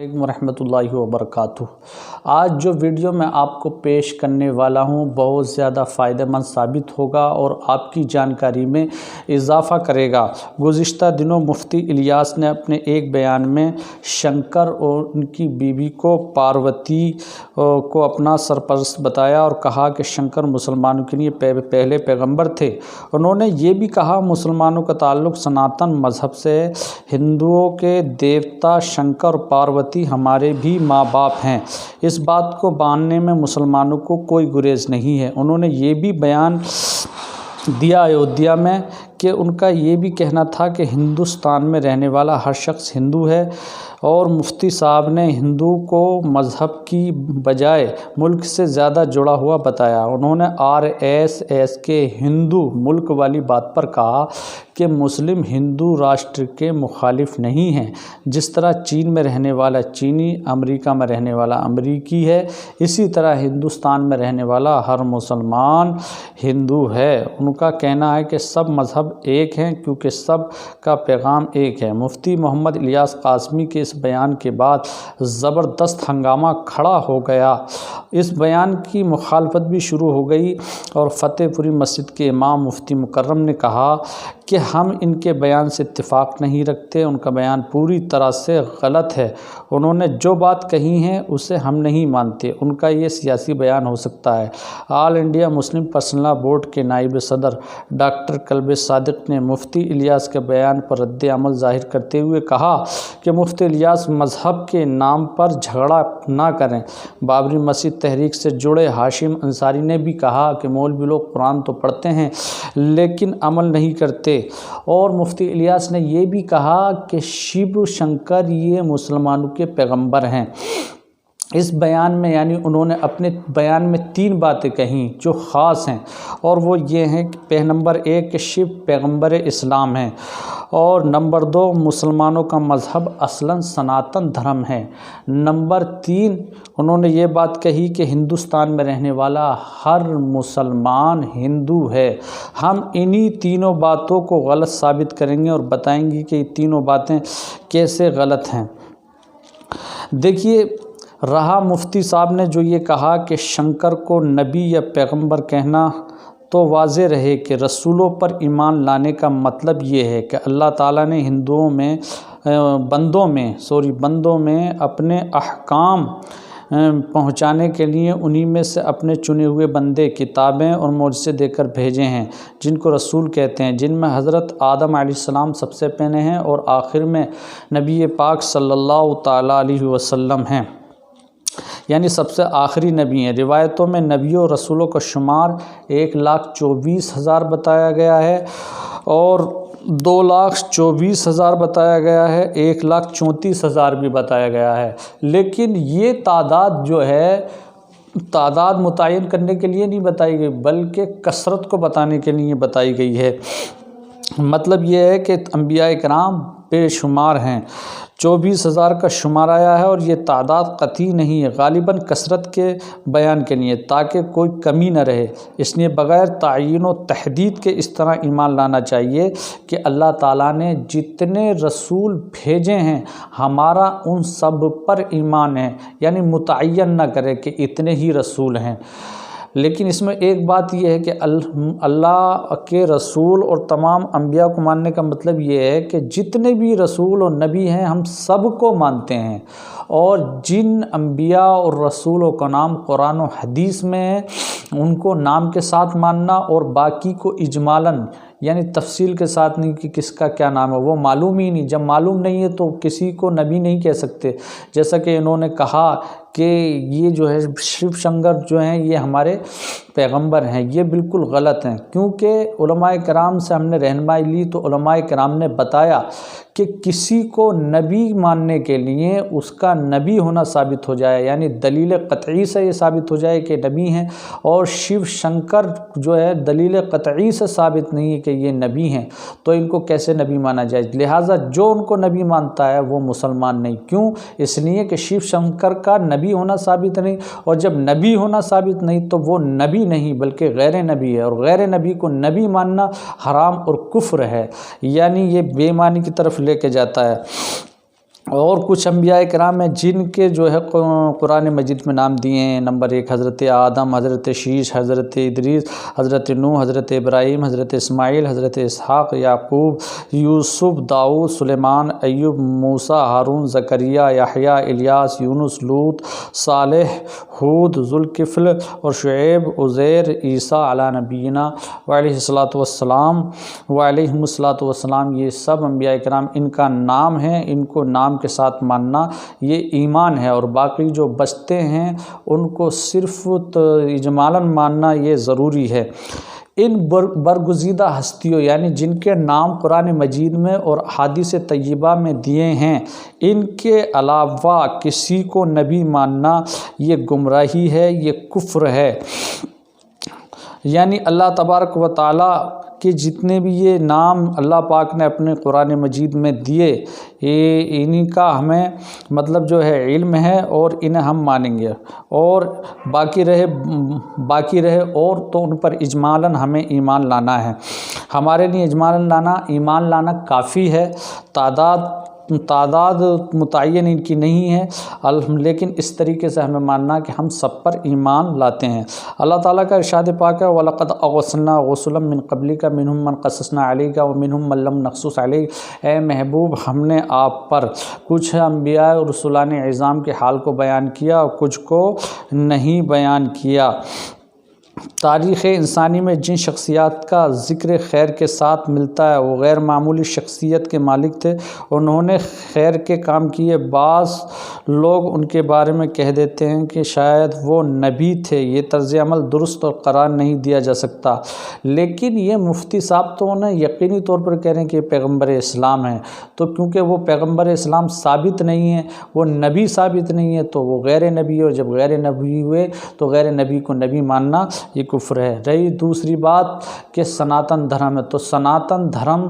علیکم ورحمۃ اللہ وبرکاتہ۔ آج جو ویڈیو میں آپ کو پیش کرنے والا ہوں بہت زیادہ فائدہ مند ثابت ہوگا اور آپ کی جانکاری میں اضافہ کرے گا۔ گزشتہ دنوں مفتی الیاس نے اپنے ایک بیان میں شنکر اور ان کی بیوی کو پاروتی کو اپنا سرپرست بتایا اور کہا کہ شنکر مسلمانوں کے لیے پہلے پیغمبر تھے۔ انہوں نے یہ بھی کہا مسلمانوں کا تعلق سناتن مذہب سے ہے، ہندوؤں کے دیوتا شنکر اور پاروتی ہمارے بھی ماں باپ ہیں، اس بات کو ماننے میں مسلمانوں کو کوئی گریز نہیں ہے۔ انہوں نے یہ بھی بیان دیا ایودھیا میں کہ ان کا یہ بھی کہنا تھا کہ ہندوستان میں رہنے والا ہر شخص ہندو ہے، اور مفتی صاحب نے ہندو کو مذہب کی بجائے ملک سے زیادہ جڑا ہوا بتایا۔ انہوں نے RSS کے ہندو ملک والی بات پر کہا کہ مسلم ہندو راشٹر کے مخالف نہیں ہیں، جس طرح چین میں رہنے والا چینی امریکہ میں رہنے والا امریکی ہے، اسی طرح ہندوستان میں رہنے والا ہر مسلمان ہندو ہے۔ ان کا کہنا ہے کہ سب مذہب ایک ہیں کیونکہ سب کا پیغام ایک ہے۔ مفتی محمد الیاس قاسمی کے اس بیان کے بعد زبردست ہنگامہ کھڑا ہو گیا۔ اس بیان کی مخالفت بھی شروع ہو گئی اور فتح پوری مسجد کے امام مفتی مکرم نے کہا کہ ہم ان کے بیان سے اتفاق نہیں رکھتے، ان کا بیان پوری طرح سے غلط ہے، انہوں نے جو بات کہی ہے اسے ہم نہیں مانتے، ان کا یہ سیاسی بیان ہو سکتا ہے۔ All India Muslim personal law board کے نائب صدر ڈاکٹر کلب صادق نے مفتی الیاس کے بیان پر رد عمل ظاہر کرتے ہوئے کہا کہ مفتی الیاس مذہب کے نام پر جھگڑا نہ کریں۔ بابری مسجد تحریک سے جڑے ہاشم انصاری نے بھی کہا کہ مولوی لوگ قرآن تو پڑھتے ہیں لیکن عمل نہیں کرتے، اور مفتی الیاس نے یہ بھی کہا کہ شیو شنکر یہ مسلمانوں کے پیغمبر ہیں۔ اس بیان میں یعنی انہوں نے اپنے بیان میں 3 باتیں کہیں جو خاص ہیں، اور وہ یہ ہیں کہ نمبر 1 کہ شیو پیغمبر اسلام ہیں، اور نمبر 2 مسلمانوں کا مذہب اصلاً سناتن دھرم ہے، نمبر 3 انہوں نے یہ بات کہی کہ ہندوستان میں رہنے والا ہر مسلمان ہندو ہے۔ ہم انہی تینوں باتوں کو غلط ثابت کریں گے اور بتائیں گے کہ یہ تینوں باتیں کیسے غلط ہیں۔ دیکھیے، رہا مفتی صاحب نے جو یہ کہا کہ شنکر کو نبی یا پیغمبر کہنا، تو واضح رہے کہ رسولوں پر ایمان لانے کا مطلب یہ ہے کہ اللہ تعالیٰ نے بندوں میں اپنے احکام پہنچانے کے لیے انہی میں سے اپنے چنے ہوئے بندے کتابیں اور معجزے دے کر بھیجے ہیں، جن کو رسول کہتے ہیں، جن میں حضرت آدم علیہ السلام سب سے پہلے ہیں اور آخر میں نبی پاک صلی اللہ تعالیٰ علیہ وسلم ہیں، یعنی سب سے آخری نبی ہیں۔ روایتوں میں نبیوں اور رسولوں کا شمار 1,24,000 بتایا گیا ہے، اور 2,24,000 بتایا گیا ہے، 1,34,000 بھی بتایا گیا ہے، لیکن یہ تعداد جو ہے تعداد متعین کرنے کے لیے نہیں بتائی گئی بلکہ کثرت کو بتانے کے لیے بتائی گئی ہے۔ مطلب یہ ہے کہ انبیاء کرام بے شمار ہیں، 24,000 کا شمار آیا ہے، اور یہ تعداد قطعی نہیں ہے، غالباً کثرت کے بیان کے لیے تاکہ کوئی کمی نہ رہے۔ اس لیے بغیر تعین و تحدید کے اس طرح ایمان لانا چاہیے کہ اللہ تعالیٰ نے جتنے رسول بھیجے ہیں ہمارا ان سب پر ایمان ہے، یعنی متعین نہ کرے کہ اتنے ہی رسول ہیں۔ لیکن اس میں ایک بات یہ ہے کہ اللہ کے رسول اور تمام انبیاء کو ماننے کا مطلب یہ ہے کہ جتنے بھی رسول اور نبی ہیں ہم سب کو مانتے ہیں، اور جن انبیاء اور رسولوں کا نام قرآن و حدیث میں ہے ان کو نام کے ساتھ ماننا، اور باقی کو اجمالاً یعنی تفصیل کے ساتھ نہیں کہ کس کا کیا نام ہے، وہ معلوم ہی نہیں، جب معلوم نہیں ہے تو کسی کو نبی نہیں کہہ سکتے۔ جیسا کہ انہوں نے کہا کہ یہ جو ہے شیو شنکر جو ہیں یہ ہمارے پیغمبر ہیں، یہ بالکل غلط ہیں، کیونکہ علماء کرام سے ہم نے رہنمائی لی تو علماء کرام نے بتایا کہ کسی کو نبی ماننے کے لیے اس کا نبی ہونا ثابت ہو جائے، یعنی دلیل قطعی سے یہ ثابت ہو جائے کہ نبی ہیں، اور شیو شنکر جو ہے دلیل قطعی سے ثابت نہیں ہے کہ یہ نبی ہیں، تو ان کو کیسے نبی مانا جائے؟ لہٰذا جو ان کو نبی مانتا ہے وہ مسلمان نہیں۔ کیوں؟ اس لیے کہ شیو شنکر کا نبی ہونا ثابت نہیں، اور جب نبی ہونا ثابت نہیں تو وہ نبی نہیں بلکہ غیر نبی ہے، اور غیر نبی کو نبی ماننا حرام اور کفر ہے، یعنی یہ بے ایمانی کی طرف لے کے جاتا ہے۔ اور کچھ انبیاء کرام ہیں جن کے جو ہے قرآن مجید میں نام دیے ہیں۔ نمبر 1 حضرت آدم، حضرت شیش، حضرت ادریس، حضرت نوح، حضرت ابراہیم، حضرت اسماعیل، حضرت اسحاق، یعقوب، یوسف، داؤد، سلیمان، ایوب، موسیٰ، ہارون، زکریا، یحییٰ، الیاس، یونس، لوط، صالح، ہود، ذوالکفل اور شعیب، عزیر، عیسیٰ علی نبینا وعلیہ الصلاۃ والسلام۔ یہ سب انبیاء کرام، ان کا نام ہے، ان کو نام کے ساتھ ماننا یہ ایمان ہے، اور باقی جو بچتے ہیں ان کو صرف اجمالاً ماننا یہ ضروری ہے۔ ان برگزیدہ ہستیوں یعنی جن کے نام قرآن مجید میں اور احادیث طیبہ میں دیے ہیں، ان کے علاوہ کسی کو نبی ماننا یہ گمراہی ہے، یہ کفر ہے۔ یعنی اللہ تبارک و تعالیٰ کہ جتنے بھی یہ نام اللہ پاک نے اپنے قرآن مجید میں دیے، انہی کا ہمیں مطلب جو ہے علم ہے اور انہیں ہم مانیں گے، اور باقی رہے اور تو ان پر اجمالاً ہمیں ایمان لانا ہے۔ ہمارے لیے اجمالاً ایمان لانا کافی ہے، تعداد متعین ان کی نہیں ہے، لیکن اس طریقے سے ہمیں ماننا کہ ہم سب پر ایمان لاتے ہیں۔ اللہ تعالیٰ کا ارشاد پاک ہے وَلَقَدْ أَرْسَلْنَا رُسُلًا مِّن قَبْلِكَ مِنْهُمْ مَنْ قَصَّصْنَا عَلَيْكَ وَمِنْهُمْ مَن لَّمْ نَقْصُصْ عَلَيْكَ۔ اے محبوب، ہم نے آپ پر کچھ انبیاء اور رسولان اعظام کے حال کو بیان کیا اور کچھ کو نہیں بیان کیا۔ تاریخ انسانی میں جن شخصیات کا ذکر خیر کے ساتھ ملتا ہے وہ غیر معمولی شخصیت کے مالک تھے، انہوں نے خیر کے کام کیے۔ بعض لوگ ان کے بارے میں کہہ دیتے ہیں کہ شاید وہ نبی تھے، یہ طرز عمل درست اور قرار نہیں دیا جا سکتا، لیکن یہ مفتی صاحب تو انہیں یقینی طور پر کہہ رہے ہیں کہ یہ پیغمبر اسلام ہیں، تو کیونکہ وہ پیغمبر اسلام ثابت نہیں ہے، وہ نبی ثابت نہیں ہے، تو وہ غیر نبی، اور جب غیر نبی ہوئے تو غیر نبی کو نبی ماننا یہ کفر ہے۔ رہی دوسری بات کہ سناتن دھرم ہے، تو سناتن دھرم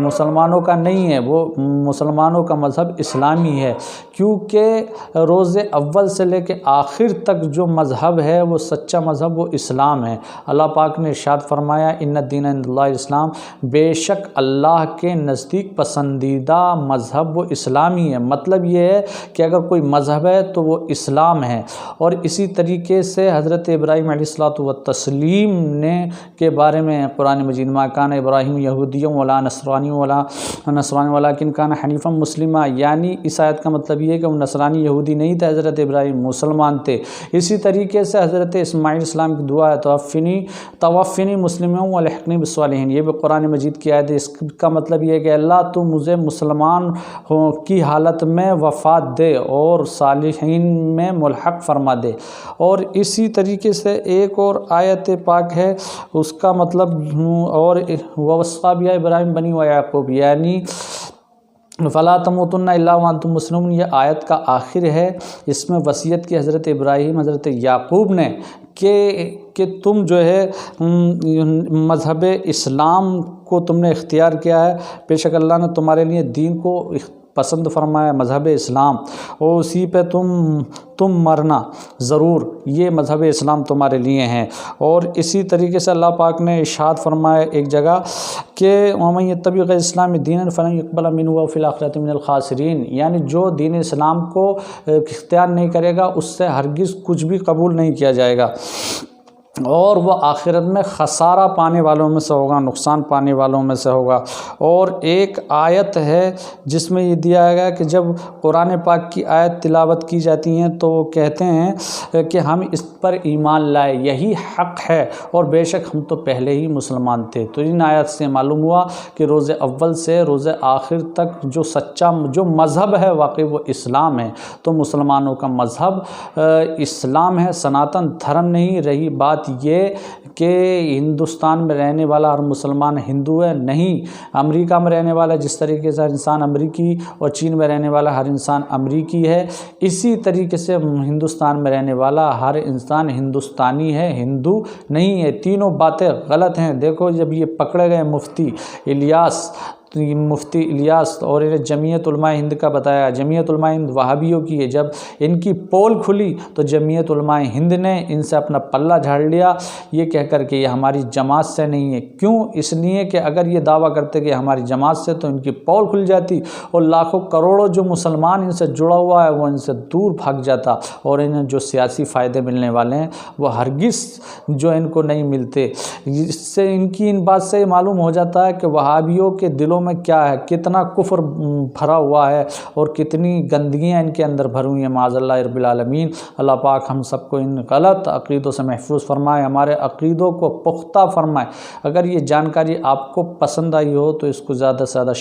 مسلمانوں کا نہیں ہے، وہ مسلمانوں کا مذہب اسلامی ہے، کیونکہ روز اول سے لے کے آخر تک جو مذہب ہے وہ سچا مذہب وہ اسلام ہے۔ اللہ پاک نے ارشاد فرمایا ان الدین عند اللہ الاسلام، بے شک اللہ کے نزدیک پسندیدہ مذہب وہ اسلامی ہے۔ مطلب یہ ہے کہ اگر کوئی مذہب ہے تو وہ اسلام ہے۔ اور اسی طریقے سے حضرت ابراہیم علیہ الصلوۃ والتسلیم نے کے بارے میں قرآن مجید ما کان ابراہیم یہودی ولا نصرانی ولکن کان حنیفا مسلما، یعنی اس آیت کا مطلب یہ ہے کہ وہ نصرانی یہودی نہیں تھے، حضرت ابراہیم مسلمان تھے۔ اسی طریقے سے حضرت اسماعیل السلام کی دعا ہے توفنی مسلما والحقنی بالصالحین، یہ بھی قرآن مجید کی آیت ہے۔ اس کا مطلب یہ ہے کہ اللہ تو مجھے مسلمان کی حالت میں وفات دے اور صالحین میں ملحق فرما دے۔ اور اسی طریقے سے ایک اور آیت پاک ہے، اس کا مطلب اور وَوَصَّىٰ بِهَا ابراہیم بنی و یعقوب، یعنی فَلَا تَمُوتُنَّ إِلَّا وَأَنْتُمْ مُسْلِمُونَ، یہ آیت کا آخر ہے۔ اس میں وصیت کی حضرت ابراہیم حضرت یعقوب نے کہ تم جو ہے مذہب اسلام کو تم نے اختیار کیا ہے، بے شک اللہ نے تمہارے لیے دین کو پسند فرمایا، مذہب اسلام، اور اسی پہ تم مرنا ضرور، یہ مذہب اسلام تمہارے لیے ہیں۔ اور اسی طریقے سے اللہ پاک نے ارشاد فرمایا ایک جگہ کہ وَمَن يَتَّبِعْ غَيْرَ الْإِسْلَامِ دِينًا فَلَن يُقْبَلَ مِنْهُ وَهُوَ فِي الْآخِرَةِ مِنَ الْخَاسِرِينَ، یعنی جو دین اسلام کو اختیار نہیں کرے گا اس سے ہرگز کچھ بھی قبول نہیں کیا جائے گا، اور وہ آخرت میں خسارہ پانے والوں میں سے ہوگا، نقصان پانے والوں میں سے ہوگا۔ اور ایک آیت ہے جس میں یہ دیا گیا کہ جب قرآن پاک کی آیت تلاوت کی جاتی ہیں تو وہ کہتے ہیں کہ ہم اس پر ایمان لائے، یہی حق ہے، اور بے شک ہم تو پہلے ہی مسلمان تھے۔ تو ان آیت سے معلوم ہوا کہ روز اول سے روز آخر تک جو سچا جو مذہب ہے واقعی وہ اسلام ہے، تو مسلمانوں کا مذہب اسلام ہے، سناتن دھرم نہیں۔ رہی بات یہ کہ ہندوستان میں رہنے والا ہر مسلمان ہندو ہے، نہیں، امریکہ میں رہنے والا جس طریقے سے ہر انسان امریکی اور چین میں رہنے والا ہر انسان امریکی ہے، اسی طریقے سے ہندوستان میں رہنے والا ہر انسان ہندوستانی ہے، ہندو نہیں ہے۔ تینوں باتیں غلط ہیں۔ دیکھو جب یہ پکڑے گئے مفتی الیاس مفتی الیاس اور جمعیت علماء ہند کا بتایا۔ جمعیت علماء ہند وہابیوں کی ہے، جب ان کی پول کھلی تو جمعیت علماء ہند نے ان سے اپنا پلہ جھاڑ لیا، یہ کہہ کر کہ یہ ہماری جماعت سے نہیں ہے۔ کیوں؟ اس لیے کہ اگر یہ دعویٰ کرتے کہ ہماری جماعت سے تو ان کی پول کھل جاتی اور لاکھوں کروڑوں جو مسلمان ان سے جڑا ہوا ہے وہ ان سے دور بھاگ جاتا، اور انہیں جو سیاسی فائدے ملنے والے ہیں وہ ہرگز جو ان کو نہیں ملتے۔ اس سے ان بات سے معلوم ہو جاتا ہے کہ وہابیوں کے دلوں میں کیا ہے، کتنا کفر بھرا ہوا ہے اور کتنی گندگیاں ان کے اندر بھری ہوئی ہیں۔ معاذ اللہ رب العالمین۔ اللہ پاک ہم سب کو ان غلط عقیدوں سے محفوظ فرمائے، ہمارے عقیدوں کو پختہ فرمائے۔ اگر یہ جانکاری آپ کو پسند آئی ہو تو اس کو زیادہ سے زیادہ